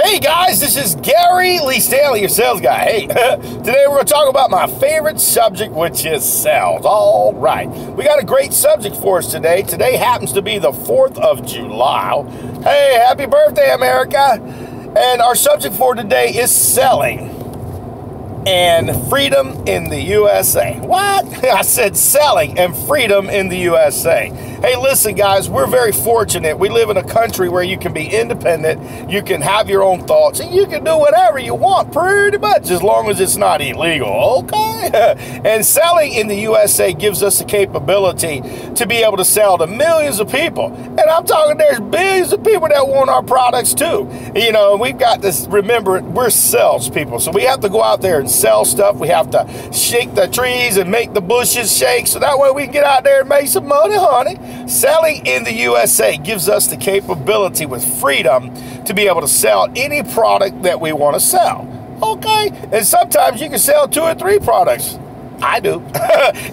Hey guys, this is Gary Lee Stanley, your sales guy. Hey, today we're going to talk about my favorite subject, which is sales. All right, we got a great subject for us today. Today happens to be the 4th of July. Hey, happy birthday, America. And our subject for today is selling and freedom in the USA. What? I said selling and freedom in the USA. Hey, listen, guys, we're very fortunate. We live in a country where you can be independent, you can have your own thoughts, and you can do whatever you want, pretty much, as long as it's not illegal, okay? And selling in the USA gives us the capability to be able to sell to millions of people. And I'm talking there's billions of people that want our products too. You know, we've got this, remember, we're salespeople, so we have to go out there and sell stuff. We have to shake the trees and make the bushes shake, so that way we can get out there and make some money, honey. Selling in the USA gives us the capability with freedom to be able to sell any product that we want to sell. Okay? And sometimes you can sell 2 or 3 products. I do.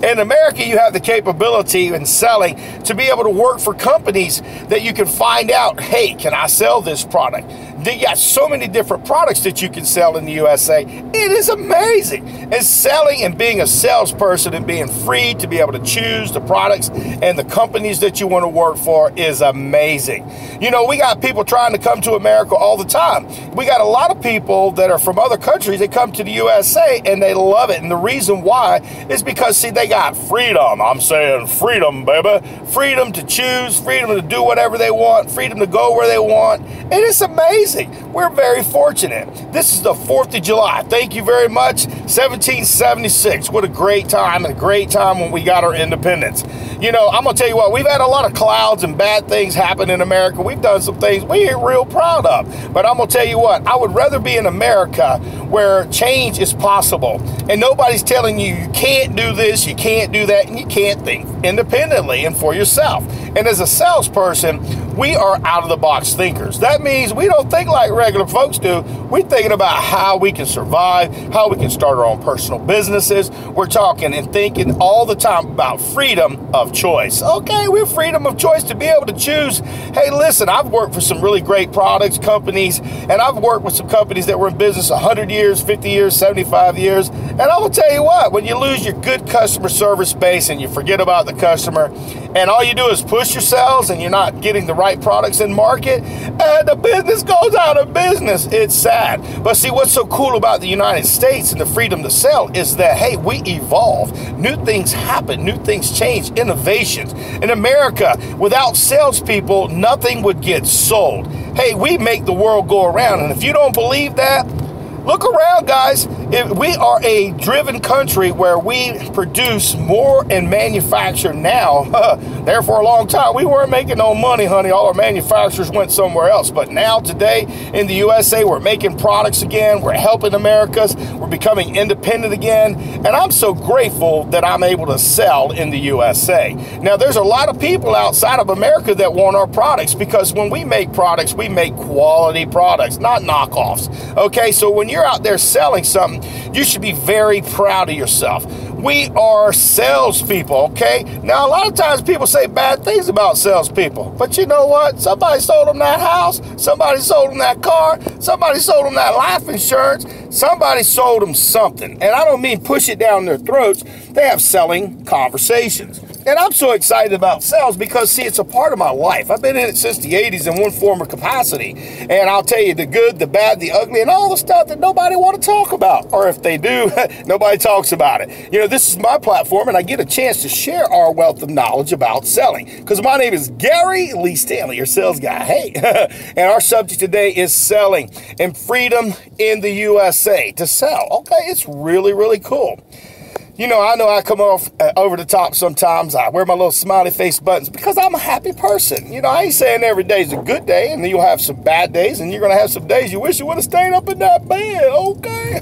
In America, you have the capability in selling to be able to work for companies that you can find out, hey, can I sell this product? They got so many different products that you can sell in the USA. It is amazing. And selling and being a salesperson and being free to be able to choose the products and the companies that you want to work for is amazing. You know, we got people trying to come to America all the time. We got a lot of people that are from other countries that come to the USA and they love it. And the reason why is because, see, they got freedom. I'm saying freedom, baby. Freedom to choose, freedom to do whatever they want, freedom to go where they want. And it's amazing. We're very fortunate. This is the 4th of July. Thank you very much. 1776. What a great time, and a great time when we got our independence. You know, I'm going to tell you what, we've had a lot of clouds and bad things happen in America. We've done some things we ain't real proud of. But I'm going to tell you what, I would rather be in America where change is possible and nobody's telling you you can't do this, you can't do that, and you can't think independently and for yourself. And as a salesperson, we are out-of-the-box thinkers. That means we don't think like regular folks do. We're thinking about how we can survive, how we can start our own personal businesses. We're talking and thinking all the time about freedom of choice. Okay, we're freedom of choice to be able to choose. Hey, listen, I've worked for some really great products, companies, and I've worked with some companies that were in business 100 years, 50 years, 75 years. And I will tell you what, when you lose your good customer service base and you forget about the customer, and all you do is push yourselves and you're not getting the right products in market, and the business goes out of business. It's sad. But see, what's so cool about the United States and the freedom to sell is that, hey, we evolve. New things happen. New things change. Innovations. In America, without salespeople, nothing would get sold. Hey, we make the world go around. And if you don't believe that, look around, guys. We are a driven country where we produce more and manufacture now. There for a long time, we weren't making no money, honey. All our manufacturers went somewhere else. But now, today, in the USA, we're making products again. We're helping Americas. We're becoming independent again. And I'm so grateful that I'm able to sell in the USA. Now, there's a lot of people outside of America that want our products because when we make products, we make quality products, not knockoffs. Okay, so when you're out there selling something, you should be very proud of yourself. We are salespeople, okay? Now, a lot of times people say bad things about salespeople, but you know what? Somebody sold them that house, somebody sold them that car, somebody sold them that life insurance, somebody sold them something. And I don't mean push it down their throats. They have selling conversations. And I'm so excited about sales because, see, it's a part of my life. I've been in it since the 80s in one form or capacity. And I'll tell you the good, the bad, the ugly, and all the stuff that nobody want to talk about. Or if they do, nobody talks about it. You know, this is my platform, and I get a chance to share our wealth of knowledge about selling. Because my name is Gary Lee Stanley, your sales guy. Hey, and our subject today is selling and freedom in the USA to sell. Okay, it's really, really cool. You know I come off over the top sometimes. I wear my little smiley face buttons because I'm a happy person. You know, I ain't saying every day is a good day, and then you'll have some bad days, and you're going to have some days you wish you would have stayed up in that bed, okay?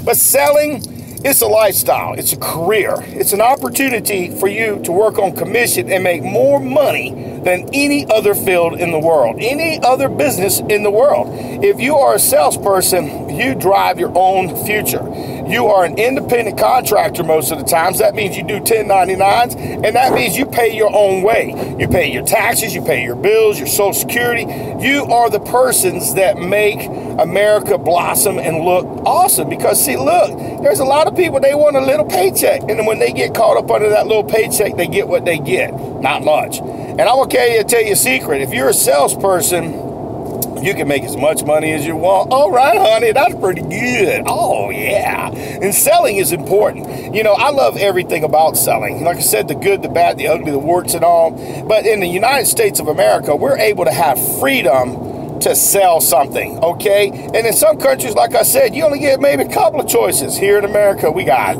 But selling, it's a lifestyle. It's a career. It's an opportunity for you to work on commission and make more money than any other field in the world, any other business in the world. If you are a salesperson, you drive your own future. You are an independent contractor most of the times. That means you do 1099s, and that means you pay your own way. You pay your taxes, you pay your bills, your Social Security. You are the persons that make America blossom and look awesome. Because see, look, there's a lot of people, they want a little paycheck, and then when they get caught up under that little paycheck, they get what they get. Not much. And I'm gonna tell you a secret. If you're a salesperson, you can make as much money as you want. All right, honey, that's pretty good. Oh, yeah. And selling is important. You know, I love everything about selling. Like I said, the good, the bad, the ugly, the warts and all. But in the United States of America, we're able to have freedom to sell something, okay? And in some countries, like I said, you only get maybe a couple of choices. Here in America, we got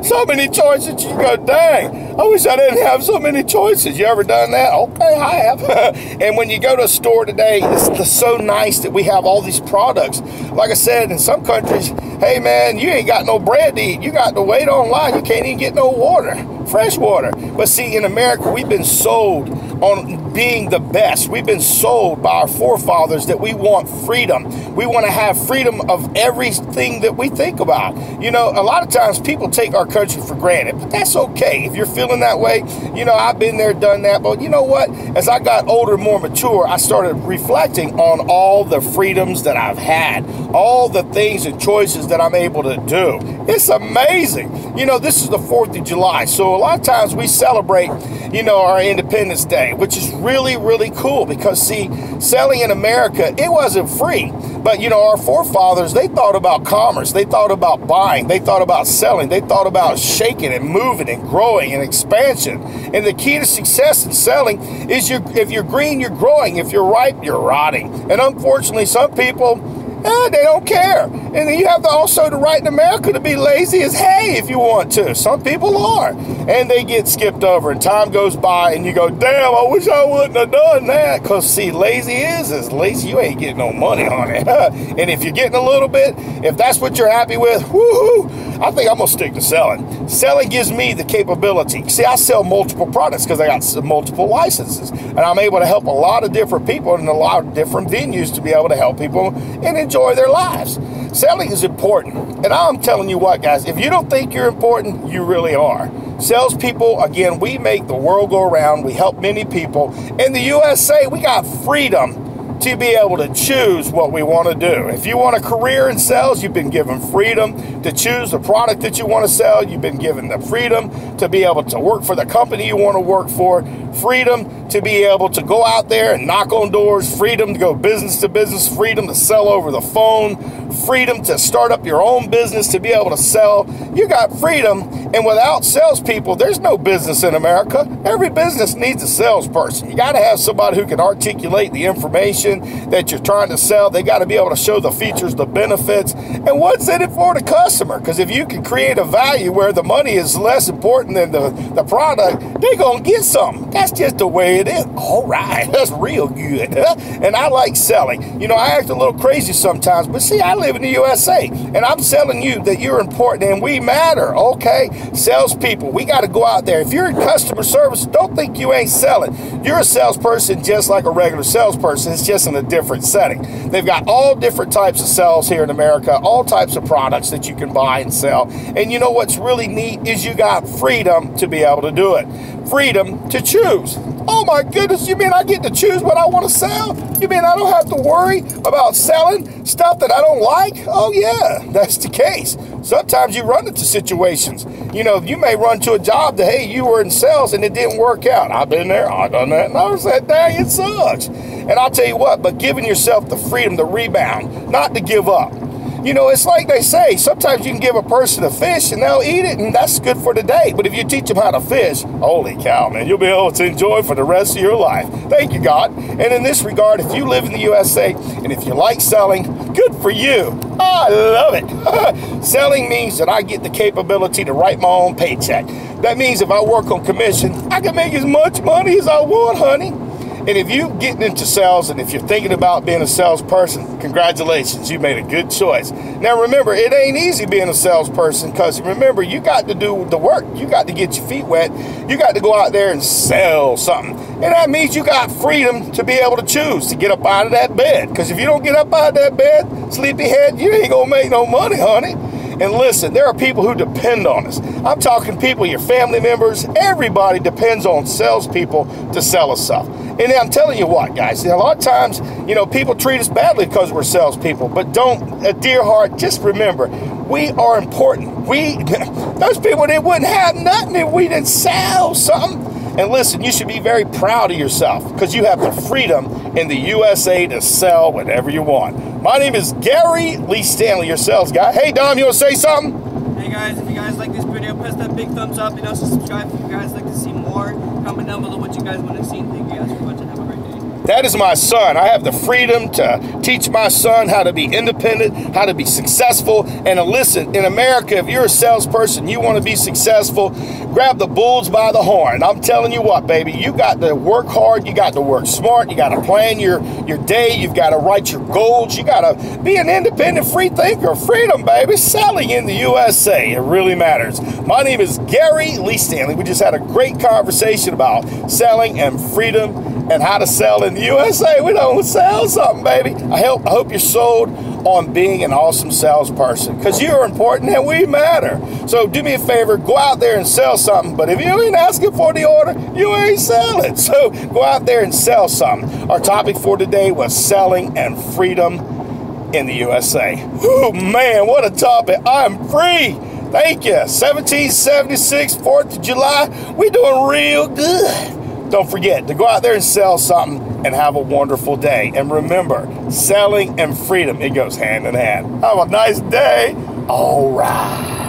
so many choices. You go, dang, I wish I didn't have so many choices. You ever done that? Okay, I have. And when you go to a store today, it's so nice that we have all these products. Like I said, in some countries, hey man, you ain't got no bread to eat. You got to wait online. You can't even get no water, fresh water. But see, in America, we've been sold on being the best. We've been sold by our forefathers that we want freedom. We want to have freedom of everything that we think about. You know, a lot of times people take our country for granted, but that's okay. If you're feeling that way, you know, I've been there, done that. But you know what? As I got older, more mature, I started reflecting on all the freedoms that I've had, all the things and choices that I'm able to do. It's amazing. You know, this is the 4th of July. So a lot of times we celebrate, you know, our Independence Day, which is really, really cool because, see, selling in America, it wasn't free. But, you know, our forefathers, they thought about commerce. They thought about buying. They thought about selling. They thought about shaking and moving and growing and expansion. And the key to success in selling is if you're green, you're growing. If you're ripe, you're rotting. And unfortunately, some people, they don't care. And then you have to also the right in America to be lazy as hay if you want to. Some people are. And they get skipped over and time goes by and you go, damn, I wish I wouldn't have done that. Because see, lazy is lazy. You ain't getting no money on it. And if you're getting a little bit, if that's what you're happy with, woohoo, I think I'm going to stick to selling. Selling gives me the capability. See, I sell multiple products because I got multiple licenses. And I'm able to help a lot of different people in a lot of different venues to be able to help people and enjoy their lives. Selling is important. And I'm telling you what, guys, if you don't think you're important, you really are. Salespeople, again, we make the world go around. We help many people. In the USA, we got freedom to be able to choose what we want to do. If you want a career in sales, you've been given freedom to choose the product that you want to sell. You've been given the freedom to be able to work for the company you want to work for. Freedom to be able to go out there and knock on doors. Freedom to go business to business. Freedom to sell over the phone. Freedom to start up your own business to be able to sell. You got freedom. And without salespeople, there's no business in America. Every business needs a salesperson. You got to have somebody who can articulate the information that you're trying to sell. They got to be able to show the features, the benefits, and what's in it for the customer. Because if you can create a value where the money is less important than the product, they're going to get something. That's just the way it is. All right, that's real good. And I like selling. You know, I act a little crazy sometimes, but see, I live in the USA, and I'm telling you that you're important and we matter, okay? Salespeople, we got to go out there. If you're in customer service, don't think you ain't selling. You're a salesperson just like a regular salesperson. It's just in a different setting. They've got all different types of sales here in America, all types of products that you can buy and sell. And you know what's really neat is you got freedom to be able to do it. Freedom to choose. Oh my goodness, you mean I get to choose what I want to sell? You mean I don't have to worry about selling stuff that I don't like? Oh yeah, that's the case. Sometimes you run into situations. You know, you may run to a job that, hey, you were in sales and it didn't work out. I've been there, I've done that, and I said, dang, it sucks. And I'll tell you what, but giving yourself the freedom to rebound, not to give up. You know, it's like they say, sometimes you can give a person a fish and they'll eat it and that's good for the day. But if you teach them how to fish, holy cow, man, you'll be able to enjoy for the rest of your life. Thank you, God. And in this regard, if you live in the USA and if you like selling, good for you. I love it. Selling means that I get the capability to write my own paycheck. That means if I work on commission, I can make as much money as I want, honey. And if you're getting into sales and if you're thinking about being a salesperson, congratulations, you made a good choice. Now remember, it ain't easy being a salesperson because remember, you got to do the work. You got to get your feet wet. You got to go out there and sell something. And that means you got freedom to be able to choose to get up out of that bed. Because if you don't get up out of that bed, sleepyhead, you ain't going to make no money, honey. And listen, there are people who depend on us. I'm talking people, your family members, everybody depends on salespeople to sell us stuff. And I'm telling you what, guys, a lot of times, you know, people treat us badly because we're salespeople, but don't, dear heart, just remember, we are important. Those people, they wouldn't have nothing if we didn't sell something. And listen, you should be very proud of yourself because you have the freedom in the USA to sell whatever you want. My name is Gary Lee Stanley, your sales guy. Hey, Dom, you want to say something? Hey, guys, if you guys like this video, press that big thumbs up and also subscribe if you guys like to see more. Comment down below what you guys want to see. Thank you guys for watching. Have a great day. That is my son. I have the freedom to teach my son how to be independent, how to be successful. And listen, in America, if you're a salesperson, you want to be successful, grab the bulls by the horn. I'm telling you what, baby, you got to work hard, you got to work smart, you got to plan your day, you've got to write your goals, you got to be an independent free thinker. Freedom, baby. Selling in the USA, it really matters. My name is Gary Lee Stanley. We just had a great conversation about selling and freedom and how to sell in the USA. We don't sell something, baby. I hope you're sold on being an awesome salesperson because you're important and we matter. So do me a favor, go out there and sell something. But if you ain't asking for the order, you ain't selling. So go out there and sell something. Our topic for today was selling and freedom in the USA. Oh man, what a topic. I'm free. Thank you. 1776, 4th of July. We doing real good. Don't forget to go out there and sell something and have a wonderful day. And remember, selling and freedom, it goes hand in hand. Have a nice day. All right.